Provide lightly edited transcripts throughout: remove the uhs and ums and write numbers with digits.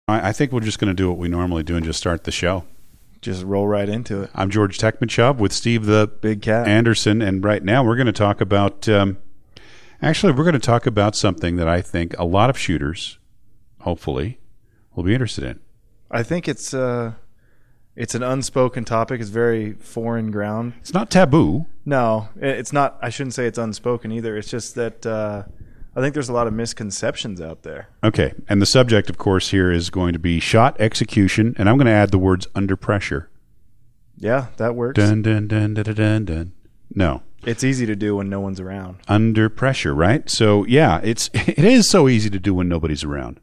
I think we're just going to do what we normally do and just start the show. Just roll right into it. I'm George Tekmitchov with Steve the Big Cat Anderson, and right now we're going to talk about we're going to talk about something that I think a lot of shooters, hopefully, will be interested in. I think it's an unspoken topic. It's very foreign ground. It's not taboo. No, it's not. I shouldn't say it's unspoken either. It's just that I think there's a lot of misconceptions out there. Okay, and the subject, of course, here is going to be shot execution, and I'm going to add the words under pressure. Yeah, that works. Dun, dun, dun, dun, dun, dun. No. It's easy to do when no one's around. Under pressure, right? So, yeah, it is so easy to do when nobody's around.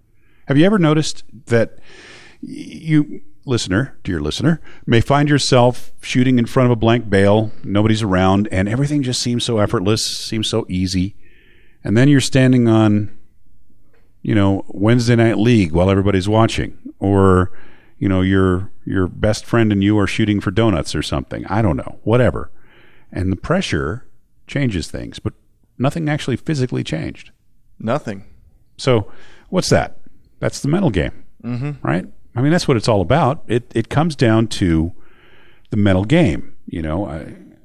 Have you ever noticed that you, dear listener, may find yourself shooting in front of a blank bale, nobody's around, and everything just seems so effortless, seems so easy. And then you're standing on, Wednesday Night League while everybody's watching, or, your best friend and you are shooting for donuts or something. I don't know, whatever. And the pressure changes things, but nothing actually physically changed. Nothing. So what's that? That's the mental game, right? I mean, that's what it's all about. It comes down to the mental game, and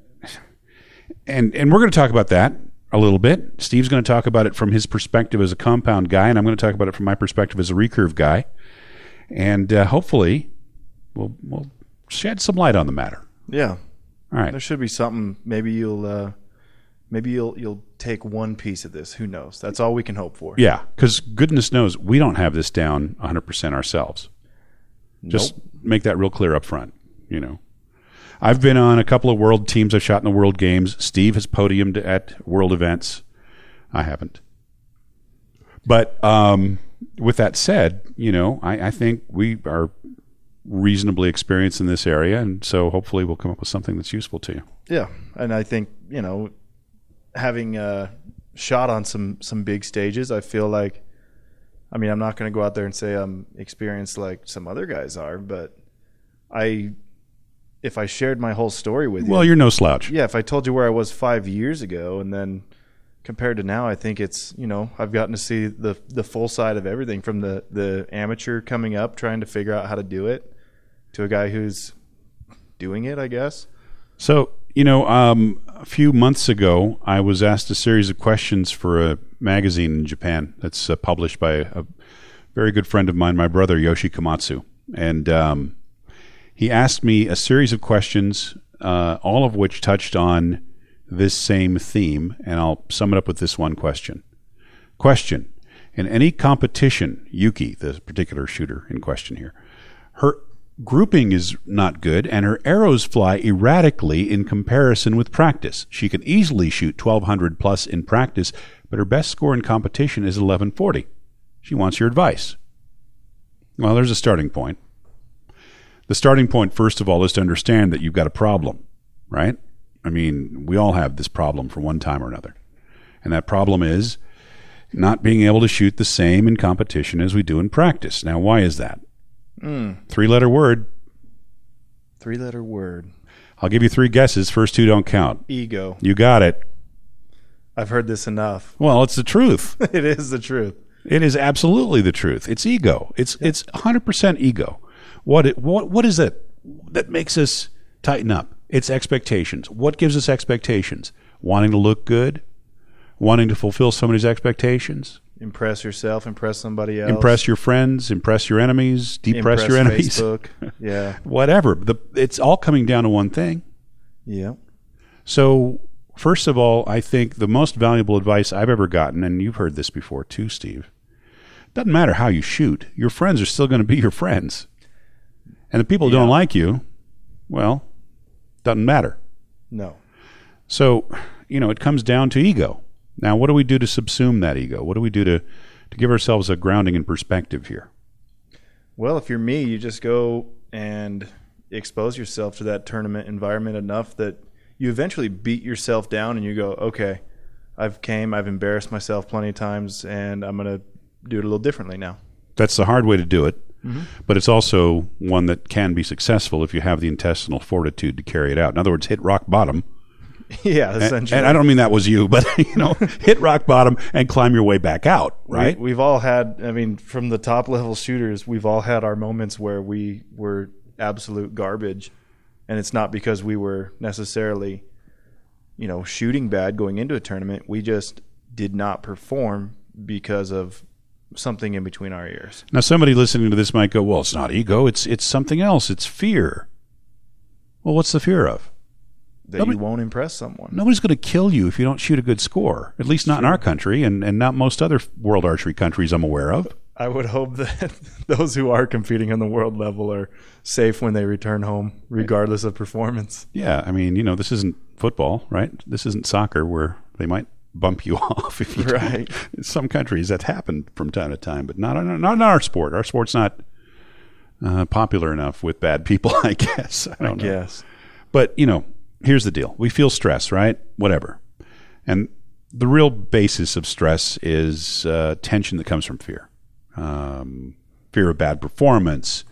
we're going to talk about that a little bit. Steve's going to talk about it from his perspective as a compound guy, and I'm going to talk about it from my perspective as a recurve guy. And hopefully, we'll shed some light on the matter. Yeah. All right. There should be something. Maybe you'll take one piece of this. Who knows? That's all we can hope for. Yeah, because goodness knows we don't have this down 100% ourselves. Nope. Just make that real clear up front. I've been on a couple of world teams. I've shot in the world games. Steve has podiumed at world events. I haven't. But with that said, I think we are reasonably experienced in this area, and so hopefully we'll come up with something that's useful to you. Yeah, and I think, having shot on some big stages, I feel like, I'm not going to go out there and say I'm experienced like some other guys are, but if I shared my whole story with you. Well, you're no slouch. Yeah, if I told you where I was 5 years ago and then compared to now, I think it's, I've gotten to see the full side of everything, from the amateur coming up, trying to figure out how to do it, to a guy who's doing it, I guess. So, a few months ago, I was asked a series of questions for a magazine in Japan that's published by a very good friend of mine, my brother, Yoshi Komatsu. And he asked me a series of questions, all of which touched on this same theme, and I'll sum it up with this one question. Question: in any competition, Yuki, the particular shooter in question here, her grouping is not good, and her arrows fly erratically in comparison with practice. She can easily shoot 1,200 plus in practice, but her best score in competition is 1140. She wants your advice. Well, there's a starting point. The starting point, first of all, is to understand that you've got a problem, right? We all have this problem for one time or another. And that problem is not being able to shoot the same in competition as we do in practice. Now, why is that? Three-letter word. Three-letter word. I'll give you three guesses. First two don't count. Ego. You got it. I've heard this enough. Well, it's the truth. It is the truth. It is absolutely the truth. It's ego. It's 100% ego. What is it that makes us tighten up? It's expectations. What gives us expectations? Wanting to look good, wanting to fulfill somebody's expectations. Impress yourself, impress somebody else. Impress your friends, impress your enemies, depress your enemies. Facebook. Yeah. Whatever. It's all coming down to one thing. Yeah. So, first of all, I think the most valuable advice I've ever gotten, and you've heard this before too, Steve, doesn't matter how you shoot. Your friends are still going to be your friends. And the people who don't like you, well, doesn't matter. No. So, it comes down to ego. Now, what do we do to subsume that ego? What do we do to give ourselves a grounding in perspective here? Well, if you're me, you just go and expose yourself to that tournament environment enough that you eventually beat yourself down and you go, okay, I've embarrassed myself plenty of times, and I'm going to do it a little differently now. That's the hard way to do it. But it's also one that can be successful if you have the intestinal fortitude to carry it out. In other words, hit rock bottom Yeah, essentially. And I don't mean that was you, but hit rock bottom and climb your way back out, right? We've all had, from the top level shooters, we've all had our moments where we were absolute garbage, and it's not because we were necessarily, shooting bad going into a tournament. We just did not perform because of something in between our ears. Now, somebody listening to this might go, well, it's not ego, it's something else. It's fear. Well, what's the fear of? That you won't impress someone. Nobody's going to kill you if you don't shoot a good score, at least not in our country and not most other world archery countries I'm aware of. I would hope that those who are competing on the world level are safe when they return home, regardless of performance. Yeah, this isn't football, right? This isn't soccer where they might bump you off if you right. In some countries that's happened from time to time, but not in our sport. Our sport's not popular enough with bad people, I guess. I don't know. But, here's the deal. We feel stress, right? Whatever. And the real basis of stress is tension that comes from fear. Fear of bad performance,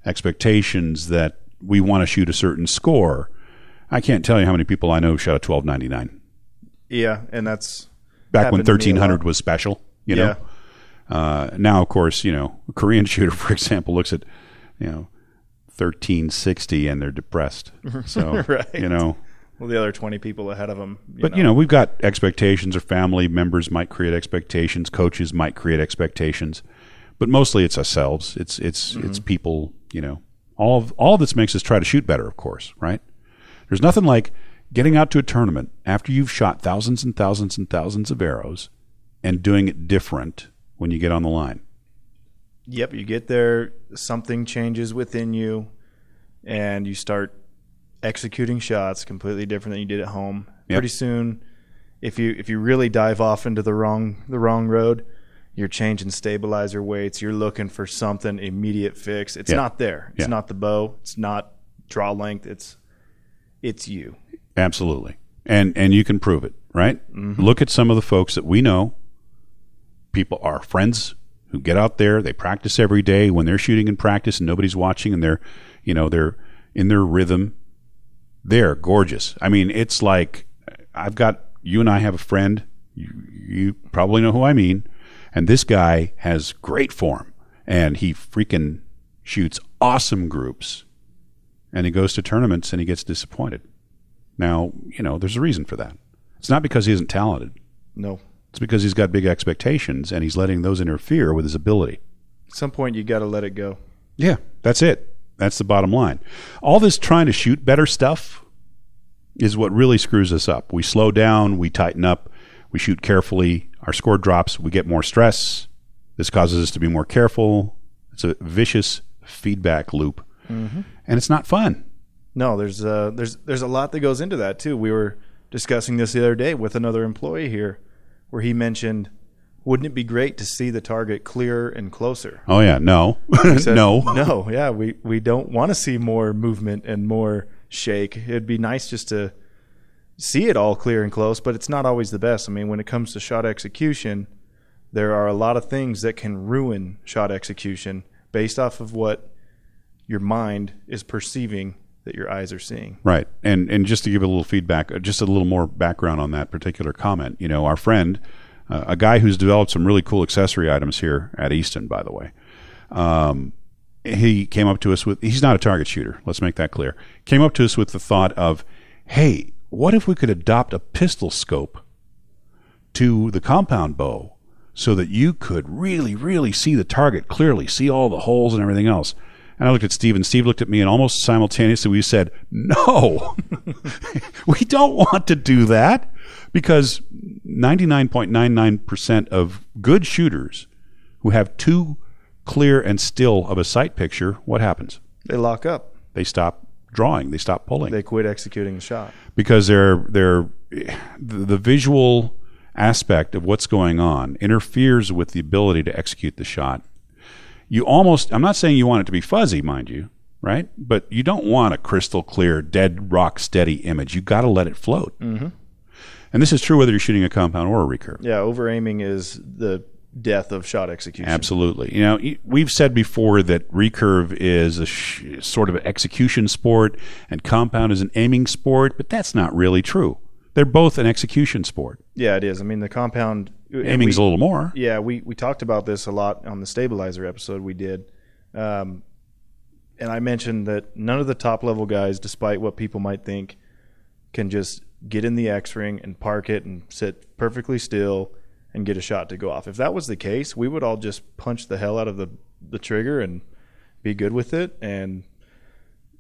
expectations that we want to shoot a certain score. I can't tell you how many people I know shot a 12.99. Yeah, and that's back when 1300 was special, know. Now, of course, a Korean shooter, for example, looks at, 1360 and they're depressed. So, right. Well, the other 20 people ahead of them. But, we've got expectations, or family members might create expectations, coaches might create expectations, but mostly it's ourselves. It's people, all of this makes us try to shoot better, of course, right? There's nothing like getting out to a tournament after you've shot thousands and thousands and thousands of arrows and doing it different when you get on the line. Yep, you get there, something changes within you, and you start executing shots completely different than you did at home. Yep. Pretty soon, if you really dive off into the wrong road, you're changing stabilizer weights. You're looking for something immediate fix. It's not there. It's not the bow. It's not draw length. It's you. Absolutely, and you can prove it, right? Mm-hmm. Look at some of the folks that we know. People are friends who get out there. They practice every day. When they're shooting in practice and nobody's watching, and they're in their rhythm. They're gorgeous. It's like you and I have a friend. You probably know who I mean. And this guy has great form, and he freaking shoots awesome groups. And he goes to tournaments and he gets disappointed. Now, there's a reason for that. It's not because he isn't talented. No. It's because he's got big expectations and he's letting those interfere with his ability. At some point, you got to let it go. Yeah, that's it. That's the bottom line. All this trying to shoot better stuff is what really screws us up. We slow down, we tighten up, we shoot carefully, our score drops, we get more stress. This causes us to be more careful. It's a vicious feedback loop, and it's not fun. No, there's a lot that goes into that too. We were discussing this the other day with another employee here, where he mentioned, wouldn't it be great to see the target clearer and closer? Oh yeah, no, said, no, yeah, we don't want to see more movement and more shake. It'd be nice just to see it all clear and close, but it's not always the best. When it comes to shot execution, there are a lot of things that can ruin shot execution based off of what your mind is perceiving that your eyes are seeing. Right. And just to give a little feedback, just a little more background on that particular comment, our friend, a guy who's developed some really cool accessory items here at Easton, by the way, he came up to us with, he's not a target shooter, let's make that clear, came up to us with the thought of, hey, what if we could adopt a pistol scope to the compound bow so that you could really, really see the target clearly, see all the holes and everything else? And I looked at Steve, and Steve looked at me, and almost simultaneously we said, no, we don't want to do that, because 99.99% of good shooters who have too clear and still of a sight picture, what happens? They lock up. They stop drawing. They stop pulling. They quit executing the shot. Because the visual aspect of what's going on interferes with the ability to execute the shot. I'm not saying you want it to be fuzzy, mind you, right? But you don't want a crystal clear, dead rock steady image. You got to let it float. Mm-hmm. And this is true whether you're shooting a compound or a recurve. Yeah, over-aiming is the death of shot execution. Absolutely. We've said before that recurve is a sort of an execution sport and compound is an aiming sport, but that's not really true. They're both an execution sport. Yeah, it is. I mean, the compound aiming's a little more. Yeah, we talked about this a lot on the stabilizer episode we did. And I mentioned that none of the top level guys, despite what people might think, can just get in the X-ring and park it and sit perfectly still and get a shot to go off. If that was the case, we would all just punch the hell out of the trigger and be good with it, and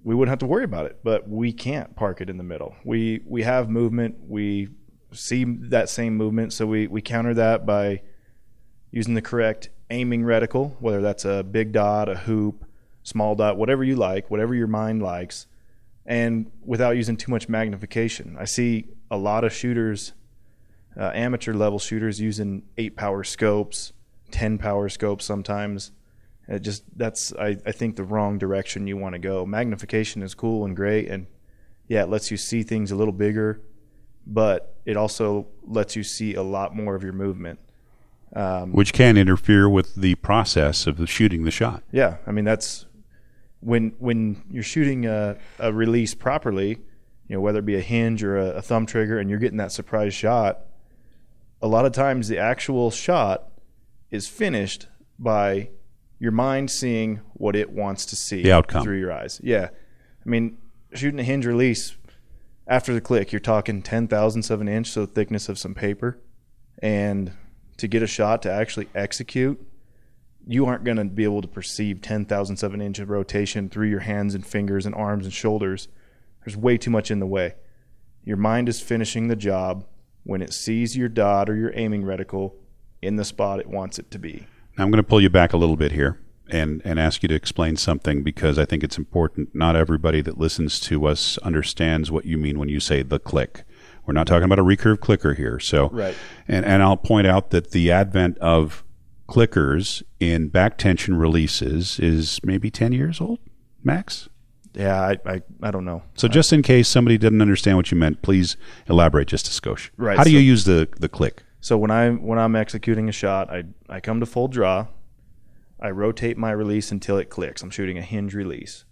we wouldn't have to worry about it. But we can't park it in the middle. We have movement. We see that same movement, so we counter that by using the correct aiming reticle, whether that's a big dot, a hoop, small dot, whatever you like, whatever your mind likes, and without using too much magnification. I see a lot of shooters, amateur level shooters, using 8-power scopes, 10-power scopes sometimes. That's I think the wrong direction you want to go. Magnification is cool and great, and yeah, it lets you see things a little bigger, but it also lets you see a lot more of your movement. Which can interfere with the process of shooting the shot. Yeah, I mean, that's when you're shooting a release properly, whether it be a hinge or a thumb trigger, and you're getting that surprise shot, a lot of times the actual shot is finished by your mind seeing what it wants to see, the outcome through your eyes. Yeah, I mean, shooting a hinge release after the click, you're talking 10,000ths of an inch, so the thickness of some paper, and to get a shot to actually execute, you aren't going to be able to perceive 10,000ths of an inch of rotation through your hands and fingers and arms and shoulders. There's way too much in the way. Your mind is finishing the job when it sees your dot or your aiming reticle in the spot it wants it to be. Now I'm going to pull you back a little bit here and ask you to explain something, because I think it's important. Not everybody that listens to us understands what you mean when you say the click. We're not talking about a recurve clicker here. So, right. And I'll point out that the advent of clickers in back tension releases is maybe 10 years old, max? Yeah, I don't know. So just in case somebody didn't understand what you meant, please elaborate just a skosh. Right. How do you use the click? So when I'm executing a shot, I come to full draw. I rotate my release until it clicks. I'm shooting a hinge release.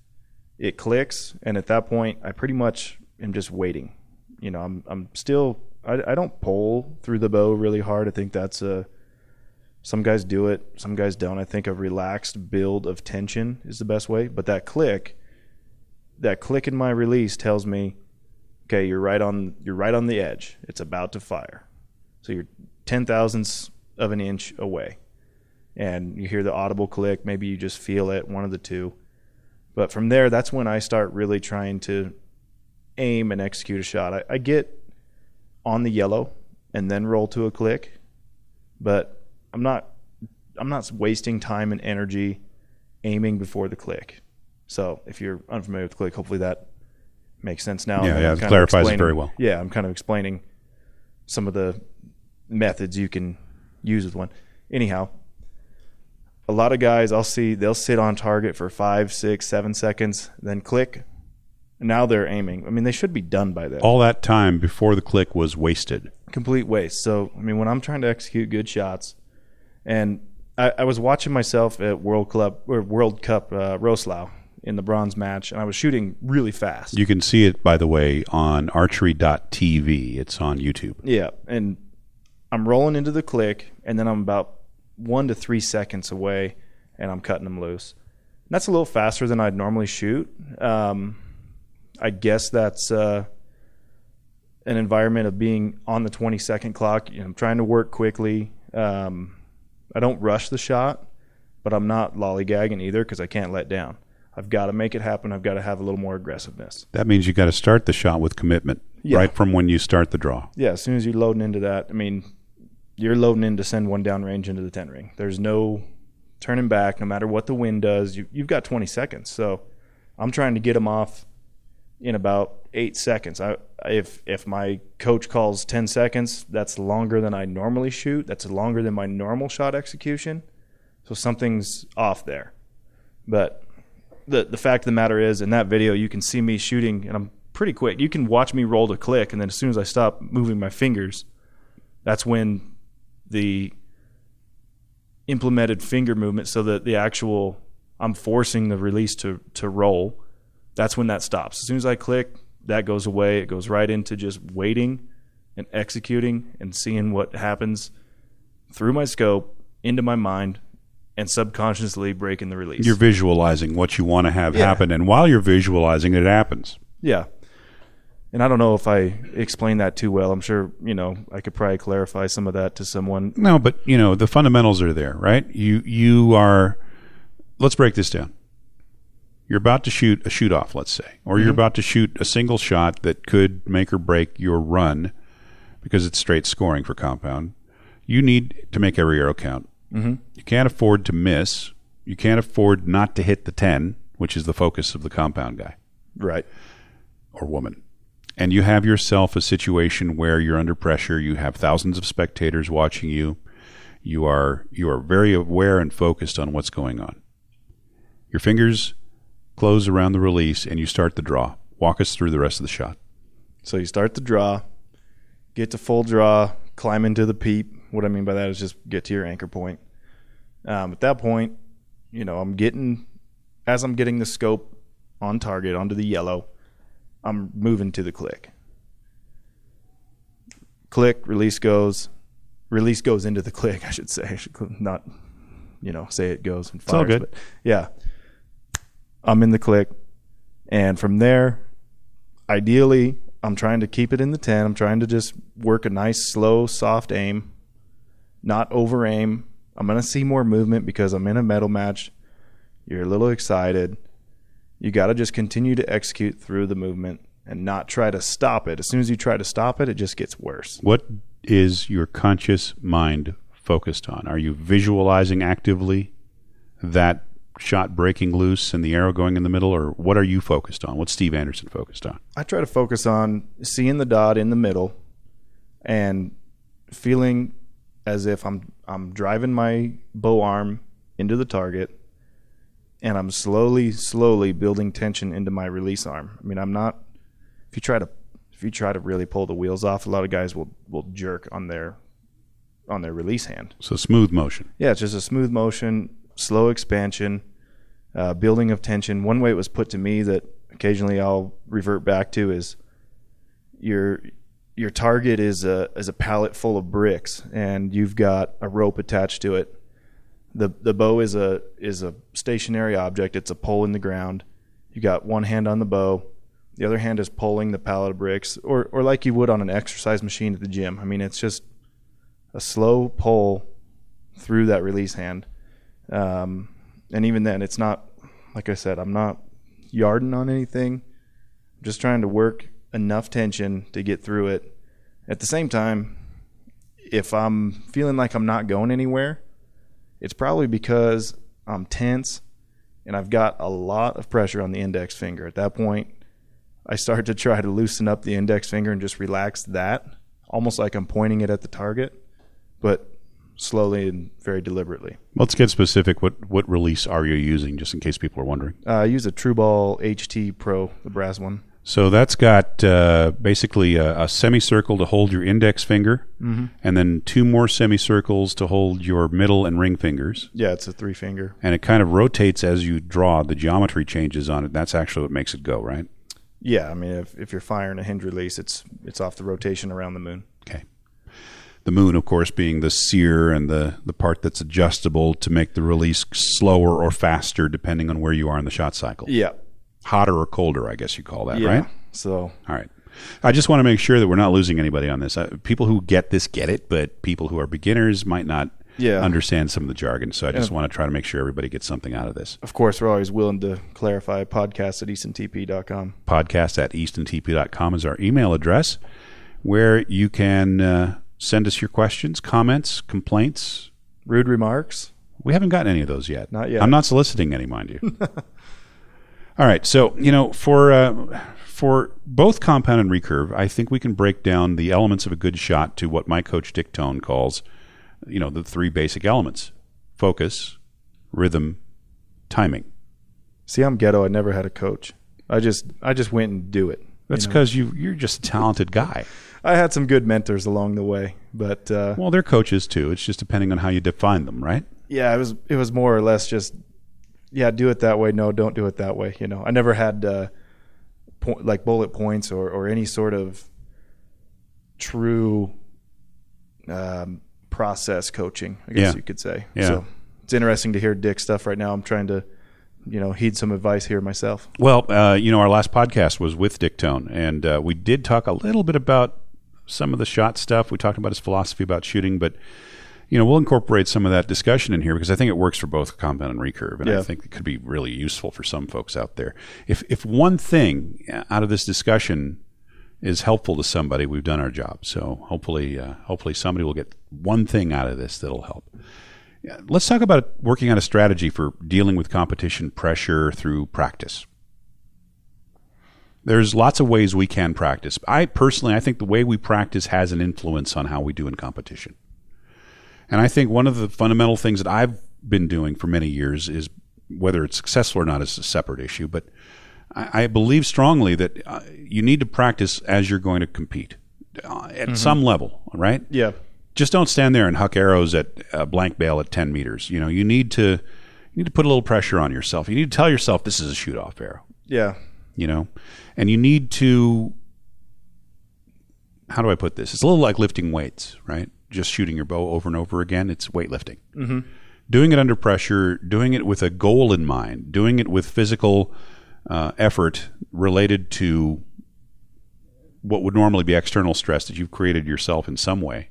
It clicks, and at that point, I pretty much am just waiting. I'm still, I don't pull through the bow really hard. I think that's some guys do it, some guys don't. I think a relaxed build of tension is the best way. But that click in my release tells me, okay, you're right on the edge. It's about to fire. So you're 10,000ths of an inch away. And you hear the audible click, maybe you just feel it, one of the two. But from there, that's when I start really trying to aim and execute a shot. I get on the yellow and then roll to a click, but I'm not wasting time and energy aiming before the click. So if you're unfamiliar with the click, hopefully that makes sense now. Yeah, it clarifies it very well. Yeah, I'm kind of explaining some of the methods you can use with one. Anyhow, a lot of guys I'll see, they'll sit on target for 5, 6, 7 seconds, then click. Now they're aiming. I mean, they should be done by then. All that time before the click was wasted. Complete waste. So, I mean, when I'm trying to execute good shots, and I was watching myself at World Cup Roslaw in the bronze match, and I was shooting really fast. You can see it, by the way, on archery.tv. It's on YouTube. Yeah, and I'm rolling into the click, and then I'm about 1 to 3 seconds away, and I'm cutting them loose. And that's a little faster than I'd normally shoot. I guess that's an environment of being on the 20-second clock. I'm trying to work quickly. I don't rush the shot, but I'm not lollygagging either because I can't let down. I've got to make it happen. I've got to have a little more aggressiveness. That means you got to start the shot with commitment, right from when you start the draw. Yeah, as soon as you're loading into that, I mean, you're loading in to send one downrange into the 10 ring. There's no turning back, no matter what the wind does. You've got 20 seconds. So I'm trying to get them off in about 8 seconds. If my coach calls 10 seconds, that's longer than I normally shoot. That's longer than my normal shot execution. So something's off there. But the fact of the matter is, in that video, you can see me shooting, and I'm pretty quick. You can watch me roll the click, and then as soon as I stop moving my fingers, that's when the implemented finger movement, so that the actual, I'm forcing the release to roll, that's when that stops. As soon as I click, that goes away. It goes right into just waiting and executing and seeing what happens through my scope into my mind and subconsciously breaking the release. You're visualizing what you want to have happen, and while you're visualizing, it happens. Yeah. And I don't know if I explained that too well. I'm sure, I could probably clarify some of that to someone. No, but, the fundamentals are there, right? You are, let's break this down. You're about to shoot a shoot-off, let's say, or you're about to shoot a single shot that could make or break your run because it's straight scoring for compound. You need to make every arrow count. You can't afford to miss. You can't afford not to hit the 10, which is the focus of the compound guy. Right. Or woman. And you have yourself a situation where you're under pressure. You have thousands of spectators watching you. You are very aware and focused on what's going on. Your fingers close around the release, and you start the draw. Walk us through the rest of the shot. So you start the draw, get to full draw, climb into the peep. What I mean by that is just get to your anchor point. At that point, I'm getting the scope on target onto the yellow, I'm moving to the click. Click, release goes into the click, I should say. I should not, say it goes and fires. It's all good. But yeah. I'm in the click. And from there, ideally, I'm trying to keep it in the 10. I'm trying to just work a nice, slow, soft aim, not over aim. I'm going to see more movement because I'm in a medal match. You're a little excited. You got to just continue to execute through the movement and not try to stop it. As soon as you try to stop it, it just gets worse. What is your conscious mind focused on? Are you visualizing actively that shot breaking loose and the arrow going in the middle, or what are you focused on? What's Steve Anderson focused on? I try to focus on seeing the dot in the middle and feeling as if I'm driving my bow arm into the target, and I'm slowly building tension into my release arm. I mean, I'm not. If you try to really pull the wheels off, a lot of guys will jerk on their release hand. So smooth motion. Yeah, it's just a smooth motion, slow expansion, building of tension. One way it was put to me that occasionally I'll revert back to is your target is a pallet full of bricks, and you've got a rope attached to it. The bow is a stationary object. It's a pole in the ground. You got one hand on the bow. The other hand is pulling the pallet of bricks, or like you would on an exercise machine at the gym. I mean, it's just a slow pull through that release hand. And even then, it's not, like I said, I'm not yarding on anything. I'm just trying to work enough tension to get through it. At the same time, if I'm feeling like I'm not going anywhere, it's probably because I'm tense and I've got a lot of pressure on the index finger. At that point, I start to try to loosen up the index finger and just relax that, almost like I'm pointing it at the target, but slowly and very deliberately. Let's get specific. What release are you using, just in case people are wondering? I use a Trueball HT Pro, the brass one. So that's got basically a semicircle to hold your index finger, and then two more semicircles to hold your middle and ring fingers. Yeah, it's a 3-finger. And it kind of rotates as you draw. The geometry changes on it. That's actually what makes it go, right? Yeah, I mean, if you're firing a hinge release, it's off the rotation around the moon. Okay. The moon, of course, being the sear and the part that's adjustable to make the release slower or faster depending on where you are in the shot cycle. Yeah. Hotter or colder, I guess you call that, right? So. All right. I just want to make sure that we're not losing anybody on this. People who get this get it, but people who are beginners might not understand some of the jargon. So I just want to try to make sure everybody gets something out of this. Of course, we're always willing to clarify. Podcast at eastontp.com. Podcast at eastontp.com is our email address, where you can send us your questions, comments, complaints. Rude remarks. We haven't gotten any of those yet. Not yet. I'm not soliciting any, mind you. All right. So, for both compound and recurve, I think we can break down the elements of a good shot to what my coach Dick Tone calls, the three basic elements: focus, rhythm, timing. See, I'm ghetto. I never had a coach. I just went and do it. That's because you're just a talented guy. I had some good mentors along the way, but well, they're coaches too. It's just depending on how you define them, right? Yeah, it was more or less just, do it that way. No, don't do it that way. I never had like bullet points or any sort of true process coaching, I guess you could say. Yeah. So it's interesting to hear Dick's stuff right now. I'm trying to, heed some advice here myself. Well, our last podcast was with Dick Tone, and we did talk a little bit about some of the shot stuff. We talked about his philosophy about shooting, but we'll incorporate some of that discussion in here because I think it works for both compound and recurve, and I think it could be really useful for some folks out there. If one thing out of this discussion is helpful to somebody, we've done our job. So hopefully somebody will get one thing out of this that'll help. Let's talk about working on a strategy for dealing with competition pressure through practice. There's lots of ways we can practice. I think the way we practice has an influence on how we do in competition. And I think one of the fundamental things that I've been doing for many years is, whether it's successful or not is a separate issue, but I believe strongly that you need to practice as you're going to compete at some level, right? Yeah. Just don't stand there and huck arrows at a blank bale at 10 meters. You need to put a little pressure on yourself. You need to tell yourself this is a shoot-off arrow. Yeah. And you need to, how do I put this? It's a little like lifting weights, right? Just shooting your bow over and over again. It's weightlifting. Mm-hmm. Doing it under pressure, doing it with a goal in mind, doing it with physical effort related to what would normally be external stress that you've created yourself in some way.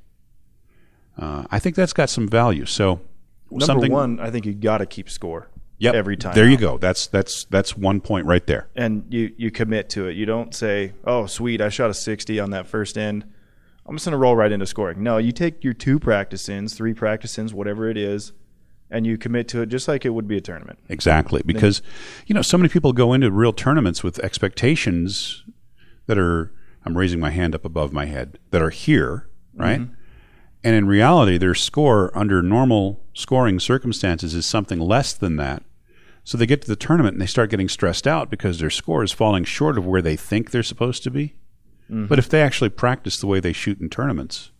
I think that's got some value. So, number one, I think you got to keep score. Yep. Every time. There you go. That's 1 point right there. And you commit to it. You don't say, "Oh, sweet, I shot a 60 on that first end. I'm just going to roll right into scoring." No, you take your 2 practice ins, 3 practice ins, whatever it is, and you commit to it just like it would be a tournament. Exactly. Because, so many people go into real tournaments with expectations that are, I'm raising my hand up above my head, that are here, right? Mm-hmm. And in reality, their score under normal scoring circumstances is something less than that. So they get to the tournament and they start getting stressed out because their score is falling short of where they think they're supposed to be. Mm-hmm. But if they actually practice the way they shoot in tournaments,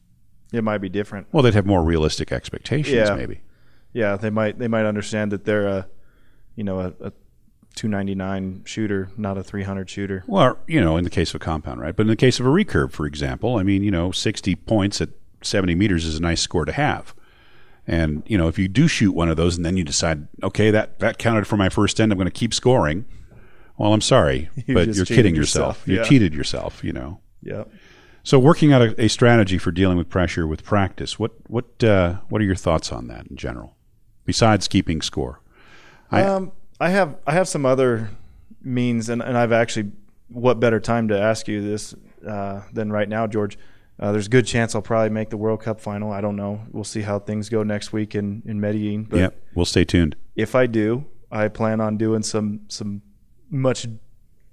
it might be different. Well, they'd have more realistic expectations, maybe. Yeah, they might understand that they're a 299 shooter, not a 300 shooter. Well, in the case of a compound, right? But in the case of a recurve, for example, 60 points at 70 meters is a nice score to have. And, if you do shoot one of those and then you decide, okay, that counted for my first end, I'm going to keep scoring. Well, I'm sorry, but you're kidding yourself. You cheated yourself, Yeah. So working out a strategy for dealing with pressure with practice, what are your thoughts on that in general, besides keeping score? I have some other means, and I've actually, what better time to ask you this than right now, George? There's a good chance I'll probably make the World Cup final. I don't know. We'll see how things go next week in Medellin. But we'll stay tuned. If I do, I plan on doing some much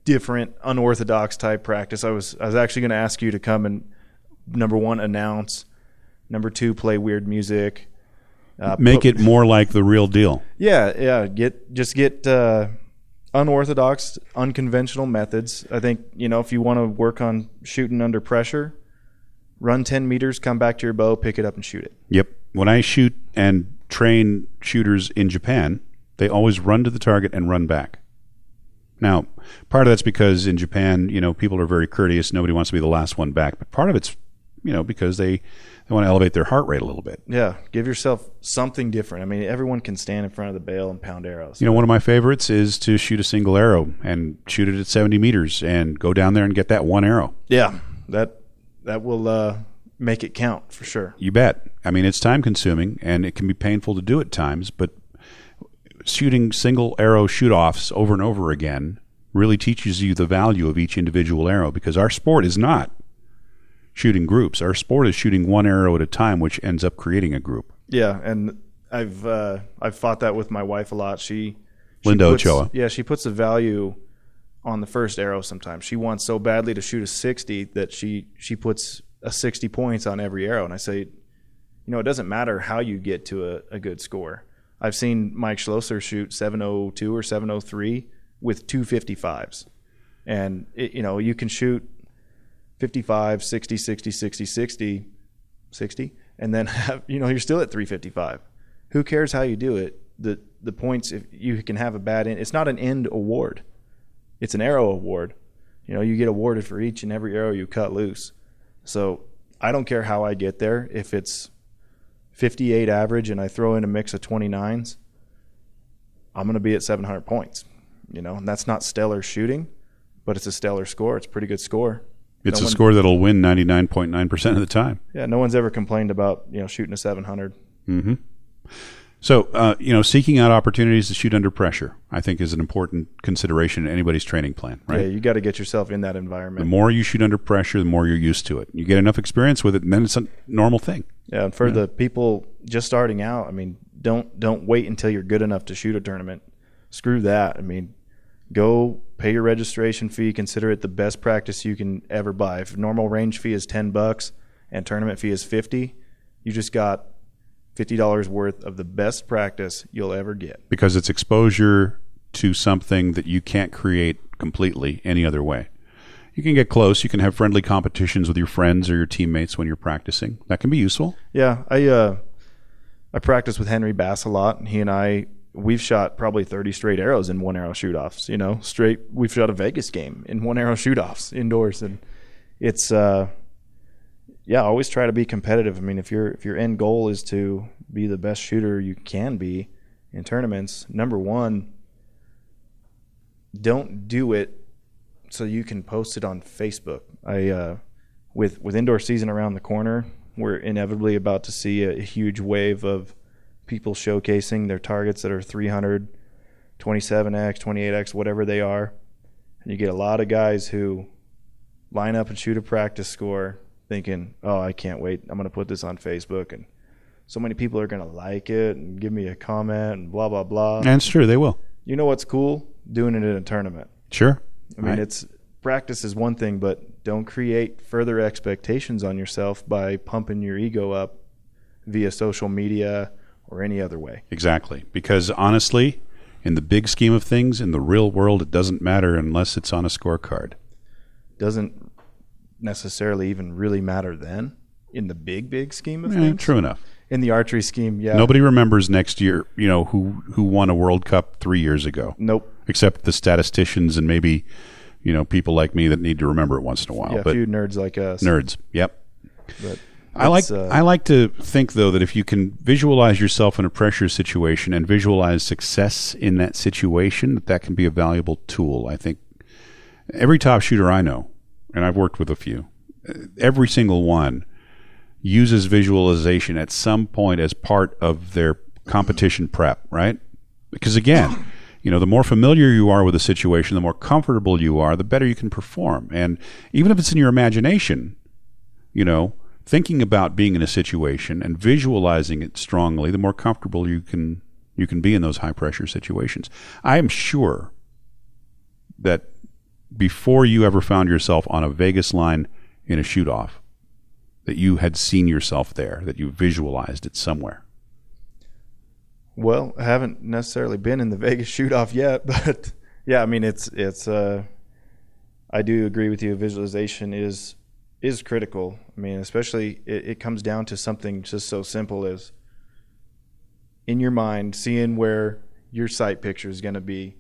different, unorthodox type practice. I was actually going to ask you to come and, number 1, announce. Number 2, play weird music. Make it more like the real deal. Yeah. Get unorthodox, unconventional methods. I think, if you want to work on shooting under pressure, run 10 meters, come back to your bow, pick it up, and shoot it. Yep. When I shoot and train shooters in Japan, they always run to the target and run back. Now, part of that's because in Japan, people are very courteous. Nobody wants to be the last one back. But part of it's, because they want to elevate their heart rate a little bit. Yeah. Give yourself something different. Everyone can stand in front of the bale and pound arrows. One of my favorites is to shoot a single arrow and shoot it at 70 meters and go down there and get that one arrow. Yeah. That will make it count for sure. You bet. It's time consuming and it can be painful to do at times, but shooting single arrow shoot-offs over and over again really teaches you the value of each individual arrow, because our sport is not shooting groups. Our sport is shooting one arrow at a time, which ends up creating a group. Yeah, and I've fought that with my wife a lot. Linda Ochoa. Yeah, she puts a value on the first arrow sometimes. She wants so badly to shoot a 60 that she puts a 60 points on every arrow. And I say, it doesn't matter how you get to a good score. I've seen Mike Schlosser shoot 702 or 703 with 255s. And, you can shoot 55, 60, 60, 60, 60, 60, and then you're still at 355. Who cares how you do it? The points, if you can have a bad end, it's not an end award. It's an arrow award. You get awarded for each and every arrow you cut loose. So I don't care how I get there. If it's 58 average and I throw in a mix of 29s, I'm going to be at 700 points. And that's not stellar shooting, but it's a stellar score. It's a pretty good score. It's a score that'll win 99.9% of the time. Yeah, no one's ever complained about shooting a 700. Mm-hmm. So, seeking out opportunities to shoot under pressure, I think, is an important consideration in anybody's training plan, right? Yeah, you got to get yourself in that environment. The more you shoot under pressure, the more you're used to it. You get enough experience with it, and then it's a normal thing. Yeah, and for the people just starting out, don't wait until you're good enough to shoot a tournament. Screw that. Go pay your registration fee. Consider it the best practice you can ever buy. If normal range fee is $10 and tournament fee is $50, you just got $50 worth of the best practice you'll ever get. Because it's exposure to something that you can't create completely any other way. You can get close. You can have friendly competitions with your friends or your teammates when you're practicing. That can be useful. Yeah, I practice with Henry Bass a lot, and he and we've shot probably 30 straight arrows in one arrow shoot-offs. We've shot a Vegas game in one arrow shoot-offs indoors, and it's always try to be competitive. If your end goal is to be the best shooter you can be in tournaments, number one, don't do it so you can post it on Facebook. With indoor season around the corner, we're inevitably about to see a huge wave of people showcasing their targets that are 300, 27x, 28x, whatever they are. And you get a lot of guys who line up and shoot a practice score thinking, oh, I can't wait. I'm going to put this on Facebook, and so many people are going to like it and give me a comment and blah, blah, blah. And it's true. They will. You know what's cool? Doing it in a tournament. Sure. It's practice is one thing, but don't create further expectations on yourself by pumping your ego up via social media or any other way. Exactly. Because honestly, in the big scheme of things, in the real world, it doesn't matter unless it's on a scorecard. Doesn't necessarily even really matter then in the big scheme of things. True enough. In the archery scheme, yeah. Nobody remembers next year, who won a World Cup 3 years ago. Nope. Except the statisticians and maybe, people like me that need to remember it once in a while. Yeah, a few nerds like us. Nerds, yep. But I like to think, though, that if you can visualize yourself in a pressure situation and visualize success in that situation, that can be a valuable tool. I think every top shooter I know, and I've worked with a few, every single one uses visualization at some point as part of their competition prep, right? Because again, the more familiar you are with a situation, the more comfortable you are, the better you can perform. And even if it's in your imagination, thinking about being in a situation and visualizing it strongly, the more comfortable you can be in those high pressure situations. I am sure that before you ever found yourself on a Vegas line in a shoot-off, that you had seen yourself there, that you visualized it somewhere. Well, I haven't necessarily been in the Vegas shoot-off yet, but yeah, it's I do agree with you. Visualization is critical. Especially it comes down to something just so simple as in your mind seeing where your sight picture is going to be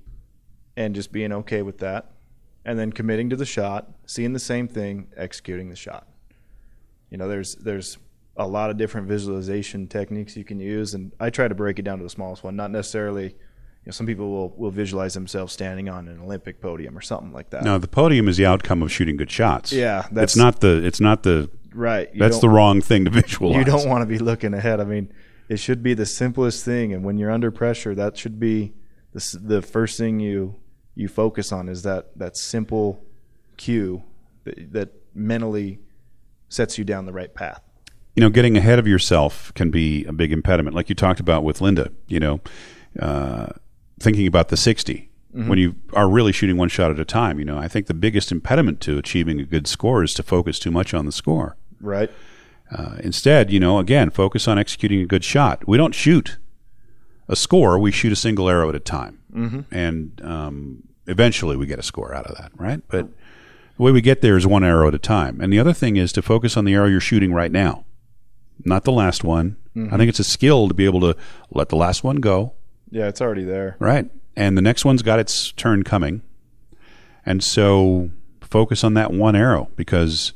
and just being okay with that, and then committing to the shot, seeing the same thing, executing the shot. There's a lot of different visualization techniques you can use, and I try to break it down to the smallest one. Not necessarily, some people will visualize themselves standing on an Olympic podium or something like that. No, the podium is the outcome of shooting good shots. Yeah, it's not the right. That's the wrong thing to visualize. You don't want to be looking ahead. It should be the simplest thing, and when you're under pressure, that should be the first thing you focus on is that simple cue that mentally sets you down the right path. Getting ahead of yourself can be a big impediment, like you talked about with Linda. Thinking about the 60 when you are really shooting one shot at a time. I think the biggest impediment to achieving a good score is to focus too much on the score. Right. Instead, again, focus on executing a good shot. We don't shoot a score; we shoot a single arrow at a time, and eventually we get a score out of that, right? But the way we get there is one arrow at a time. And the other thing is to focus on the arrow you're shooting right now, not the last one. I think it's a skill to be able to let the last one go. Yeah, it's already there. Right. And the next one's got its turn coming. And so focus on that one arrow because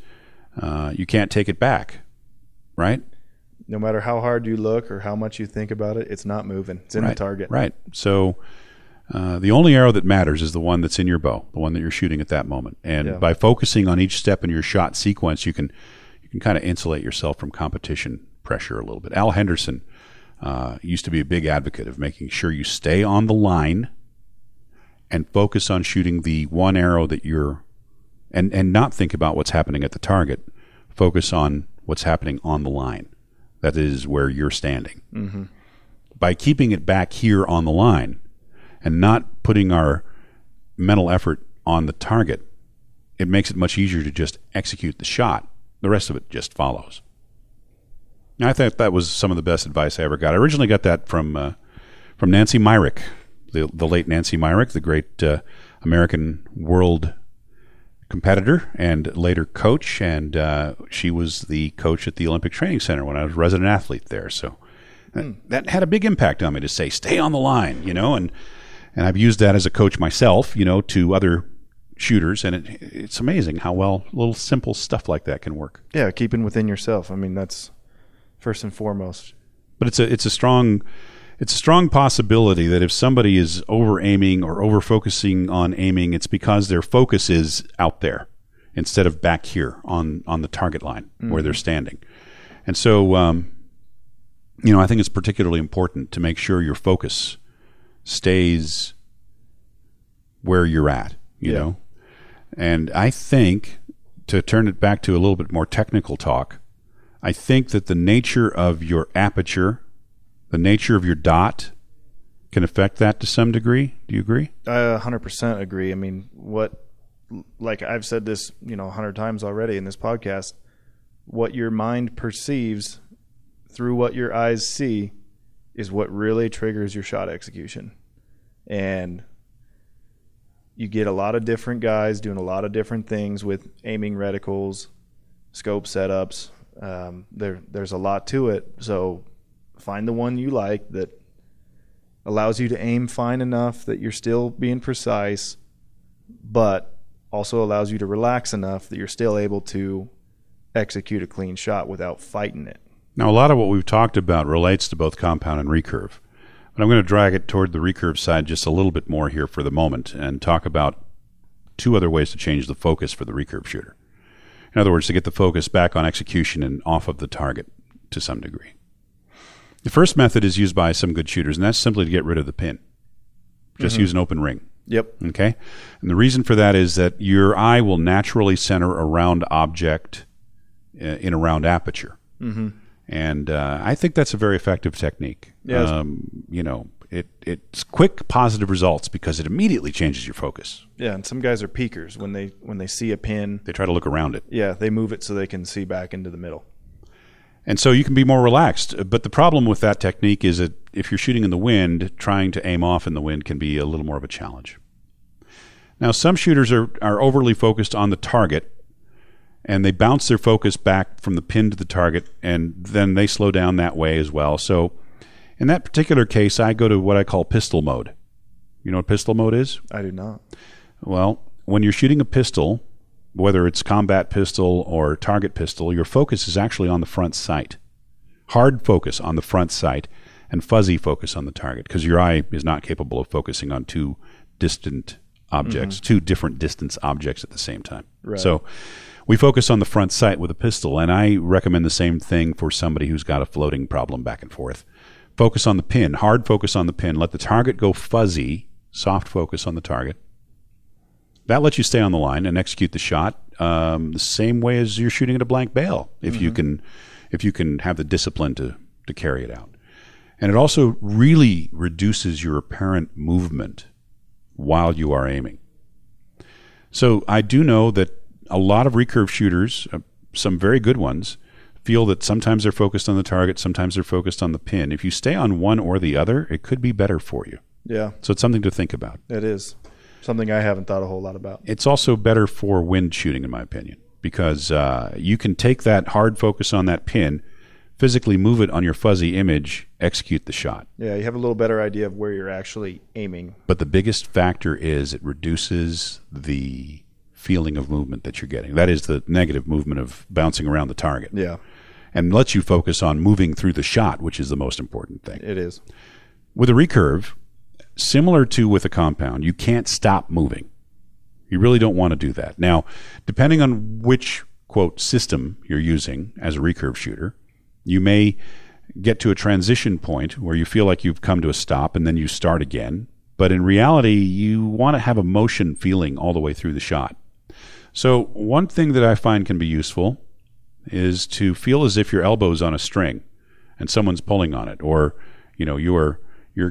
you can't take it back, right? No matter how hard you look or how much you think about it, it's not moving. It's in the target. Right. So the only arrow that matters is the one that's in your bow, the one that you're shooting at that moment. And by focusing on each step in your shot sequence, you can kind of insulate yourself from competition pressure a little bit. Al Henderson used to be a big advocate of making sure you stay on the line and focus on shooting the one arrow that you're and not think about what's happening at the target. Focus on what's happening on the line. That is where you're standing. Mm-hmm. By keeping it back here on the line and not putting our mental effort on the target, it makes it much easier to just execute the shot. The rest of it just follows. I thought that was some of the best advice I ever got. I originally got that from Nancy Myrick, the late Nancy Myrick, the great American world competitor and later coach, and she was the coach at the Olympic Training Center when I was resident athlete there. So that had a big impact on me to say, stay on the line, and I've used that as a coach myself, to other shooters, and it's amazing how well little simple stuff like that can work. Yeah, keeping within yourself. I mean, that's first and foremost. But it's a strong possibility that if somebody is over aiming or over focusing on aiming, it's because their focus is out there instead of back here on the target line where they're standing. And so, I think it's particularly important to make sure your focus stays where you're at, you know. And I think, to turn it back to a little bit more technical talk, I think that the nature of your aperture, the nature of your dot, can affect that to some degree. Do you agree? I 100% agree. I mean, like I've said this, 100 times already in this podcast, what your mind perceives through what your eyes see is what really triggers your shot execution. And you get a lot of different guys doing a lot of different things with aiming reticles, scope setups. There's a lot to it. So find the one you like that allows you to aim fine enough that you're still being precise, but also allows you to relax enough that you're still able to execute a clean shot without fighting it. Now, a lot of what we've talked about relates to both compound and recurve, but I'm going to drag it toward the recurve side just a little bit more here for the moment and talk about two other ways to change the focus for the recurve shooter. In other words, to get the focus back on execution and off of the target to some degree. The first method is used by some good shooters, and that's simply to get rid of the pin. Just use an open ring. Yep. Okay? And the reason for that is that your eye will naturally center a round object in a round aperture. Mm-hmm. And I think that's a very effective technique. Yeah. It's quick, positive results because it immediately changes your focus. Yeah, and some guys are peekers. When they see a pin, they try to look around it. Yeah, they move it so they can see back into the middle. And so you can be more relaxed. But the problem with that technique is that if you're shooting in the wind, trying to aim off in the wind can be a little more of a challenge. Now, some shooters are overly focused on the target, and they bounce their focus back from the pin to the target, and then they slow down that way as well. So in that particular case, I go to what I call pistol mode. You know what pistol mode is? I do not. Well, when you're shooting a pistol, whether it's combat pistol or target pistol, your focus is actually on the front sight. Hard focus on the front sight and fuzzy focus on the target, because your eye is not capable of focusing on two distant objects, two different distance objects at the same time. Right. So we focus on the front sight with a pistol, and I recommend the same thing for somebody who's got a floating problem back and forth. Focus on the pin, hard focus on the pin. Let the target go fuzzy, soft focus on the target. That lets you stay on the line and execute the shot the same way as you're shooting at a blank bail, if you can have the discipline to carry it out. And it also really reduces your apparent movement while you are aiming. So I do know that a lot of recurve shooters, some very good ones, feel that sometimes they're focused on the target, sometimes they're focused on the pin. If you stay on one or the other, it could be better for you. Yeah. So it's something to think about. It is. Something I haven't thought a whole lot about. It's also better for wind shooting, in my opinion, because you can take that hard focus on that pin, physically move it on your fuzzy image, execute the shot. Yeah, you have a little better idea of where you're actually aiming. But the biggest factor is it reduces the feeling of movement that you're getting. That is the negative movement of bouncing around the target. Yeah. And lets you focus on moving through the shot, which is the most important thing. It is. With a recurve, similar to with a compound, you can't stop moving. You really don't want to do that. Now, depending on which, quote, system you're using as a recurve shooter, you may get to a transition point where you feel like you've come to a stop and then you start again. But in reality, you want to have a motion feeling all the way through the shot. So one thing that I find can be useful is to feel as if your elbow's on a string and someone's pulling on it, or you're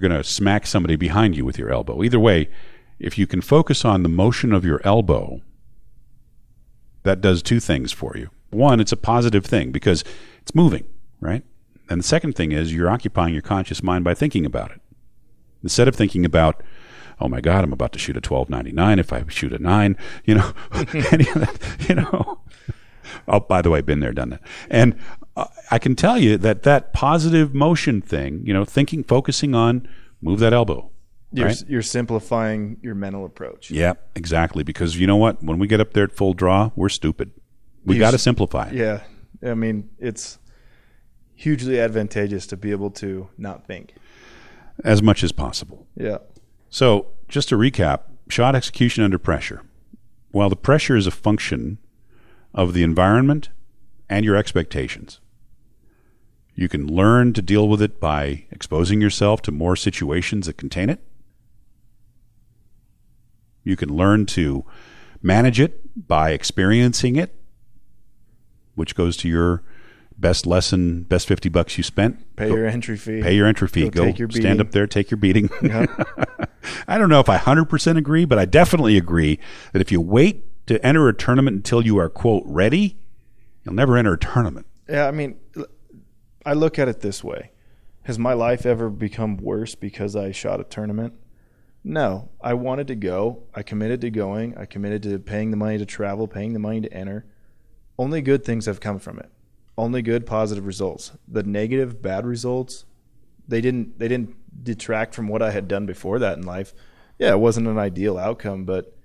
going to smack somebody behind you with your elbow. Either way, if you can focus on the motion of your elbow, that does two things for you. One, it's a positive thing because it's moving, right? And the second thing is you're occupying your conscious mind by thinking about it. Instead of thinking about, oh my God, I'm about to shoot a 12.99 if I shoot a 9, any of that, Oh, by the way, been there, done that. And I can tell you that positive motion thing, thinking, focusing on, move that elbow. Right? You're simplifying your mental approach. Yeah, exactly. Because you know what? When we get up there at full draw, we're stupid. We got to simplify. Yeah. I mean, it's hugely advantageous to be able to not think. As much as possible. Yeah. So just to recap, shot execution under pressure. While the pressure is a function of the environment and your expectations, you can learn to deal with it by exposing yourself to more situations that contain it. You can learn to manage it by experiencing it, which goes to your best lesson, best $50 you spent. Pay your entry fee. Pay your entry fee. Go stand up there, take your beating. Yep. I don't know if I 100% agree, but I definitely agree that if you wait to enter a tournament until you are, quote, ready, you'll never enter a tournament. Yeah, I mean, I look at it this way. Has my life ever become worse because I shot a tournament? No. I wanted to go. I committed to going. I committed to paying the money to travel, paying the money to enter. Only good things have come from it. Only good, positive results. The negative, bad results, they didn't detract from what I had done before that in life. Yeah, it wasn't an ideal outcome, but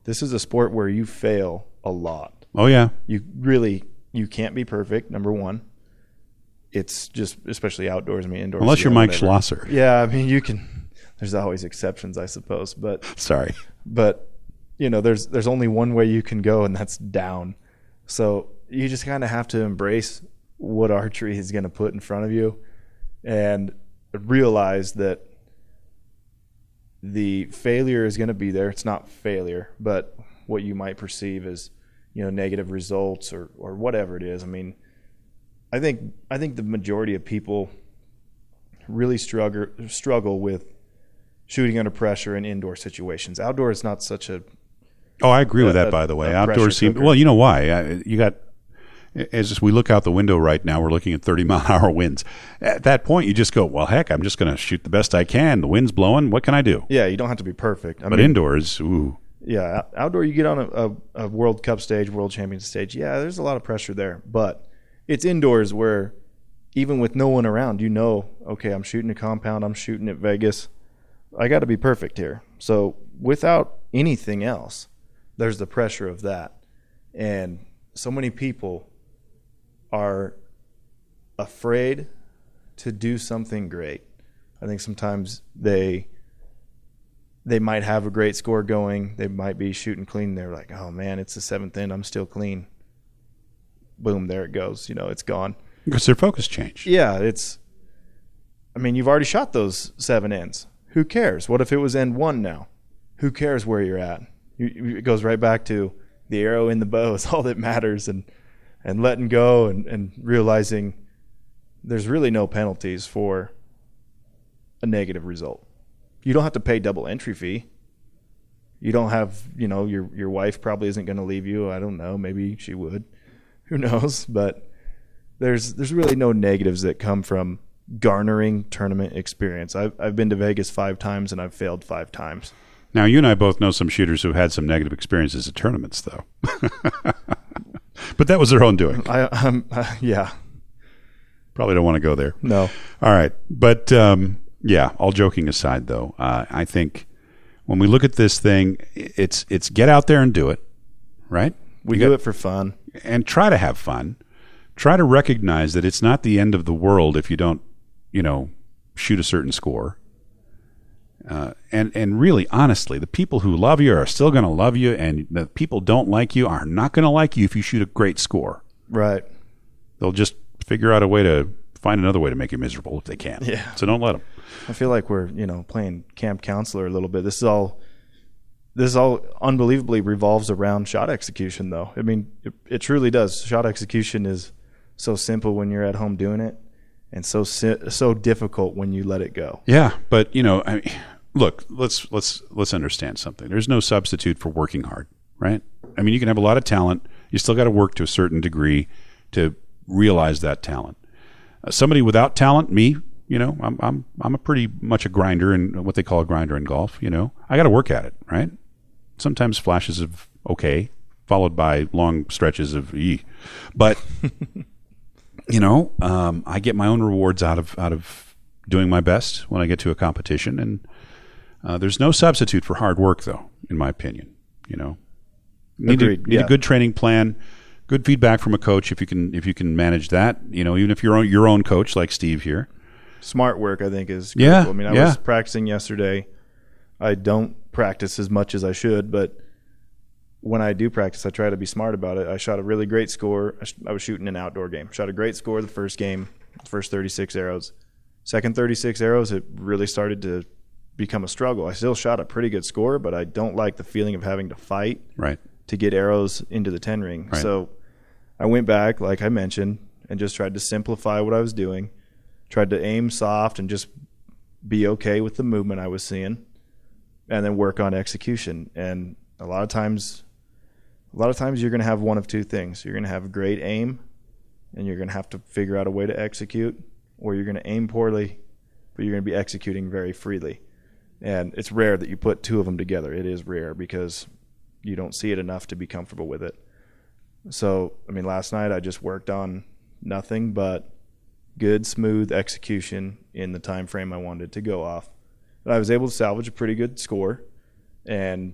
this is a sport where you fail a lot. Oh, yeah. You can't be perfect, number one. It's just, especially outdoors, I mean, indoors. Unless you're Mike Schlosser. Yeah, I mean, you can, there's always exceptions, I suppose, but. Sorry. But, there's only one way you can go, and that's down. So you just kind of have to embrace what archery is going to put in front of you and realize that the failure is going to be there. It's not failure, but what you might perceive as, negative results or whatever it is. I mean, I think the majority of people really struggle with shooting under pressure in indoor situations. Outdoor is not such a... Oh, I agree with that, by the way. Outdoors seem... Well, you know why? You got... As we look out the window right now, we're looking at 30-mile-an-hour winds. At that point, you just go, well, heck, I'm just going to shoot the best I can. The wind's blowing. What can I do? Yeah, you don't have to be perfect. But indoors, ooh. Yeah, outdoor, you get on a World Cup stage, World Championship stage. Yeah, there's a lot of pressure there. But it's indoors where even with no one around, okay, I'm shooting a compound. I'm shooting at Vegas. I got to be perfect here. So without anything else, there's the pressure of that. And so many people are afraid to do something great. I think sometimes they might have a great score going. They might be shooting clean. They're like, oh, man, it's the seventh end. I'm still clean. Boom, there it goes. It's gone. Because their focus changed. Yeah, you've already shot those 7 ends. Who cares? What if it was end 1 now? Who cares where you're at? It goes right back to the arrow in the bow is all that matters, and letting go and realizing there's really no penalties for a negative result. You don't have to pay double entry fee. You don't have, your wife probably isn't going to leave you. I don't know. Maybe she would. Who knows? But there's really no negatives that come from garnering tournament experience. I've been to Vegas 5 times and I've failed 5 times. Now, you and I both know some shooters who've had some negative experiences at tournaments, though. But that was their own doing. Yeah. Probably don't want to go there. No. All right. But, yeah, all joking aside, though, I think when we look at this thing, it's get out there and do it, right? We do it for fun. And try to have fun. Try to recognize that it's not the end of the world if you don't, shoot a certain score. And really, honestly, the people who love you are still going to love you, and the people don't like you are not going to like you if you shoot a great score. Right. They'll just figure out a way to find another way to make you miserable if they can. Yeah. So don't let them. I feel like we're, playing camp counselor a little bit. This all unbelievably revolves around shot execution, though. I mean, it truly does. Shot execution is so simple when you're at home doing it, and so difficult when you let it go. Yeah, but look, let's understand something. There's no substitute for working hard, right? I mean, you can have a lot of talent. You still got to work to a certain degree to realize that talent. Somebody without talent, me, I'm a pretty much a grinder, and what they call a grinder in golf. I got to work at it, right? Sometimes flashes of okay, followed by long stretches of e. But I get my own rewards out of doing my best when I get to a competition, and there's no substitute for hard work, though, in my opinion. Need a good training plan, good feedback from a coach if you can manage that. Even if you're your own coach like Steve here. Smart work, I think, is critical. Yeah, I mean, I was practicing yesterday. I don't practice as much as I should, but when I do practice, I try to be smart about it. I shot a really great score. I was shooting an outdoor game. Shot a great score the first game, first 36 arrows. Second 36 arrows, it really started to become a struggle. I still shot a pretty good score, but I don't like the feeling of having to fight to get arrows into the 10 ring. Right. So I went back, like I mentioned, and just tried to simplify what I was doing. Tried to aim soft and just be okay with the movement I was seeing, and then work on execution. And a lot of times you're going to have one of two things. You're going to have great aim, and you're going to have to figure out a way to execute, or you're going to aim poorly, but you're going to be executing very freely. And it's rare that you put two of them together. It is rare because you don't see it enough to be comfortable with it. So, I mean, last night I just worked on nothing but good, smooth execution in the time frame I wanted to go off. But I was able to salvage a pretty good score and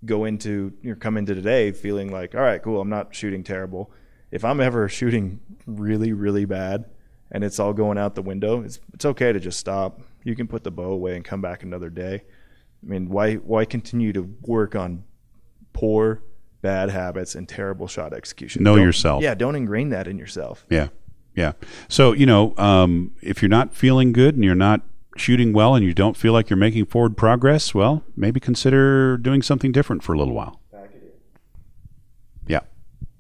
come into today feeling like, all right, cool, I'm not shooting terrible. If I'm ever shooting really, really bad and it's all going out the window, it's okay to just stop. You can put the bow away and come back another day. I mean, why continue to work on poor, bad habits and terrible shot execution? Know yourself. Yeah, don't ingrain that in yourself. Yeah. So, if you're not feeling good and you're not shooting well and you don't feel like you're making forward progress, well, maybe consider doing something different for a little while. Pack it in. Yeah.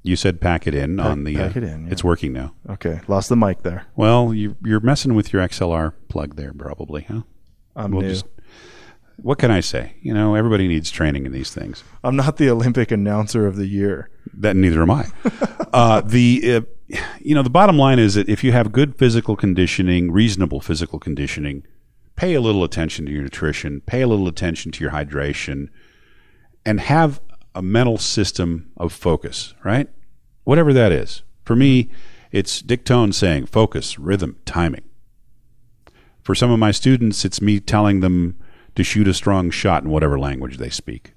You said pack it in on the... Pack it in, yeah. It's working now. Okay, lost the mic there. Well, you're messing with your XLR plug there probably, huh? I'm new. What can I say? Everybody needs training in these things. I'm not the Olympic announcer of the year. That neither am I. The bottom line is that if you have good physical conditioning, reasonable physical conditioning, pay a little attention to your nutrition, pay a little attention to your hydration, and have a mental system of focus, right? Whatever that is. For me, it's Dick Tone saying focus, rhythm, timing. For some of my students, it's me telling them to shoot a strong shot in whatever language they speak,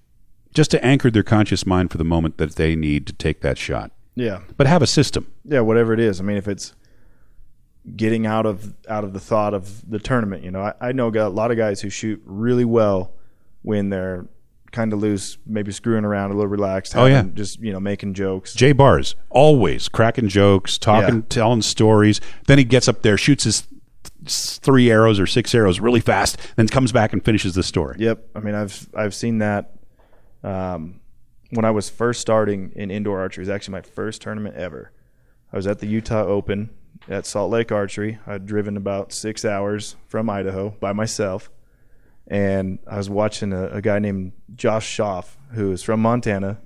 just to anchor their conscious mind for the moment that they need to take that shot. Yeah. But have a system. Yeah, whatever it is. I mean, if it's getting out of the thought of the tournament, I know a lot of guys who shoot really well when they're kind of loose, maybe screwing around, a little relaxed, just making jokes. Jay Bars, always cracking jokes, talking, telling stories. Then he gets up there, shoots his 3 arrows or 6 arrows really fast, then comes back and finishes the story. Yep. I mean, I've seen that. When I was first starting in indoor archery, it was actually my first tournament ever. I was at the Utah Open at Salt Lake Archery. I'd driven about 6 hours from Idaho by myself, and I was watching a guy named Josh Schaff, who is from Montana,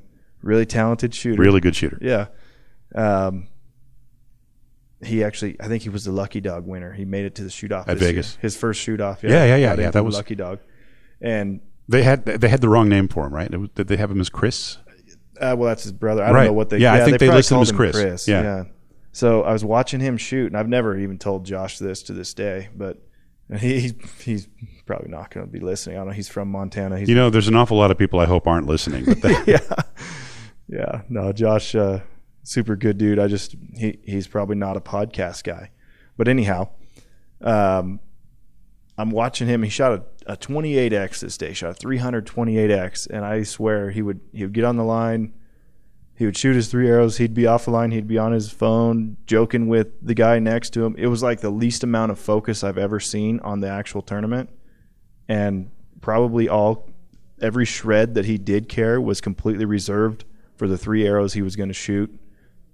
really talented shooter. Really good shooter. Yeah. He actually, I think he was the Lucky Dog winner. He made it to the shoot-off at Vegas. Year. His first shoot-off. Yeah. That was Lucky Dog. And they had the wrong name for him, right? Did they have him as Chris? Well, that's his brother. I don't know what they. Yeah, I think they listed him as Chris. Chris. Yeah. So I was watching him shoot, and I've never even told Josh this to this day, but he's probably not going to be listening. I don't know. He's from Montana. There's an awful lot of people I hope aren't listening. But yeah. Yeah, no, Josh, super good dude. He's probably not a podcast guy, but anyhow, I'm watching him. He shot a 28X this day, shot a 328X, and I swear he would get on the line, he would shoot his 3 arrows, he'd be off the line, he'd be on his phone joking with the guy next to him. It was like the least amount of focus I've ever seen on the actual tournament, and probably every shred that he did care was completely reserved for the 3 arrows he was going to shoot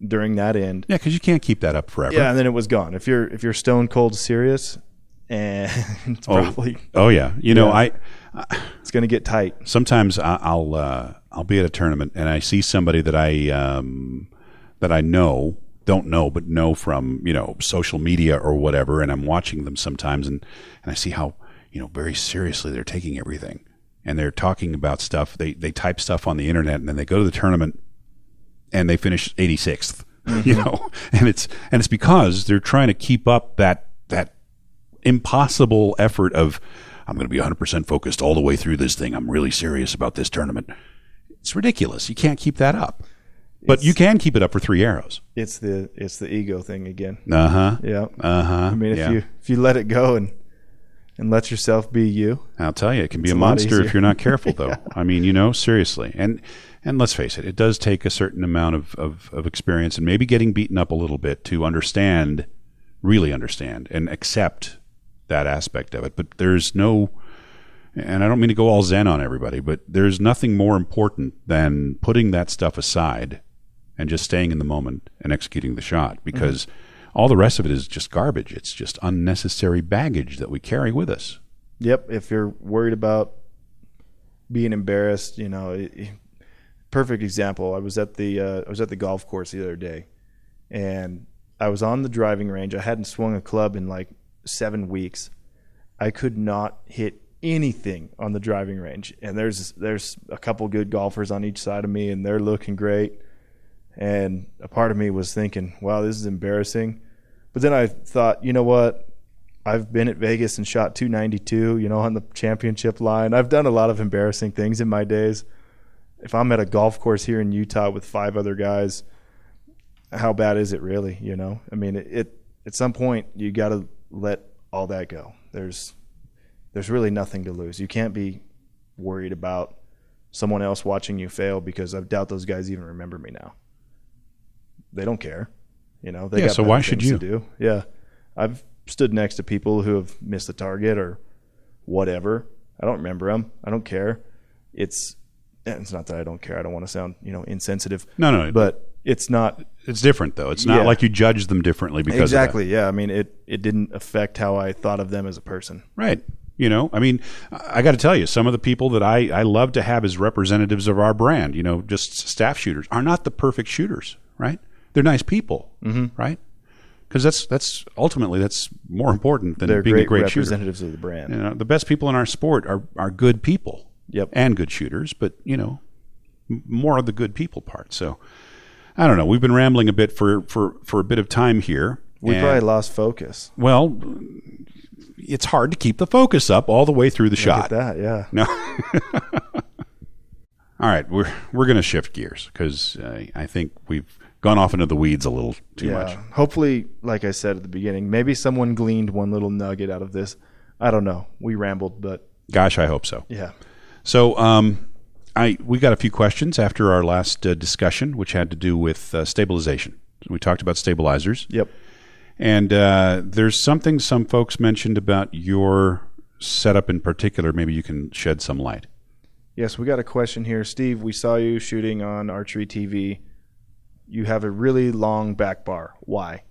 during that end. Yeah, because you can't keep that up forever. Yeah, and then it was gone. If you're stone cold serious, and it's probably yeah. It's going to get tight. Sometimes I'll be at a tournament and I see somebody that I don't know, but know from social media or whatever, and I'm watching them sometimes, and I see how very seriously they're taking everything, and they're talking about stuff. They type stuff on the internet, and then they go to the tournament and they finish 86th. And it's because they're trying to keep up that impossible effort of, I'm going to be 100% focused all the way through this thing. I'm really serious about this tournament. It's ridiculous. You can't keep that up. But you can keep it up for 3 arrows. It's the ego thing again. Uh-huh. Yeah. Uh-huh. I mean, if you let it go and let yourself be you. I'll tell you, it can be a monster if you're not careful, though. Yeah. I mean, seriously. And let's face it, it does take a certain amount of experience and maybe getting beaten up a little bit to really understand and accept that aspect of it. But there's no, and I don't mean to go all zen on everybody, but there's nothing more important than putting that stuff aside and just staying in the moment and executing the shot, because all the rest of it is just garbage. It's just unnecessary baggage that we carry with us. Yep. If you're worried about being embarrassed, perfect example. I was at the golf course the other day, and I was on the driving range. I hadn't swung a club in like 7 weeks. I could not hit anything on the driving range, and there's a couple good golfers on each side of me, and they're looking great. And a part of me was thinking, wow, this is embarrassing. But then I thought, you know what? I've been at Vegas and shot 292, on the championship line. I've done a lot of embarrassing things in my days. If I'm at a golf course here in Utah with 5 other guys, how bad is it really? I mean, at some point you got to let all that go. There's really nothing to lose. You can't be worried about someone else watching you fail, because I doubt those guys even remember me now. They don't care. They got so why should you? To do. Yeah. I've stood next to people who have missed the target or whatever. I don't remember them. I don't care. It's not that I don't care. I don't want to sound, insensitive. No. But it's not. It's different, though. It's not like you judge them differently because exactly. of that. Yeah. I mean, it didn't affect how I thought of them as a person. Right. I mean, I got to tell you, some of the people that I love to have as representatives of our brand, just staff shooters, are not the perfect shooters, right? They're nice people, right? Because that's ultimately more important than being a great shooter. They're representatives of the brand. The best people in our sport are good people. Yep. And good shooters, but more of the good people part. So I don't know. We've been rambling a bit for a bit of time here. We probably lost focus. Well, it's hard to keep the focus up all the way through the shot. Look at that, yeah. No. All right, we're going to shift gears, because I think we've gone off into the weeds a little too much. Hopefully, like I said at the beginning, maybe someone gleaned one little nugget out of this. I don't know. We rambled, but gosh, I hope so. Yeah. So we got a few questions after our last discussion, which had to do with stabilization. We talked about stabilizers. Yep. And there's something some folks mentioned about your setup in particular. Maybe you can shed some light. Yes, we got a question here. Steve, we saw you shooting on Archery TV. You have a really long back bar. Why?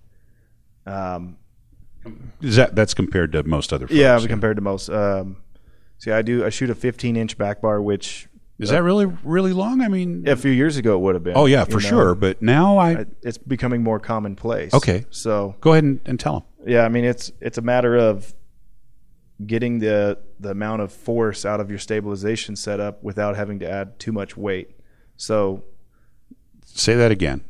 That's compared to most other folks? Yeah, compared to most. See, I shoot a 15-inch back bar, which... Is that really, really long? I mean... A few years ago it would have been. Oh, yeah, for sure. But now it's becoming more commonplace. Okay. So... Go ahead and tell them. Yeah, I mean, it's a matter of getting the amount of force out of your stabilization setup without having to add too much weight. So... Say that again.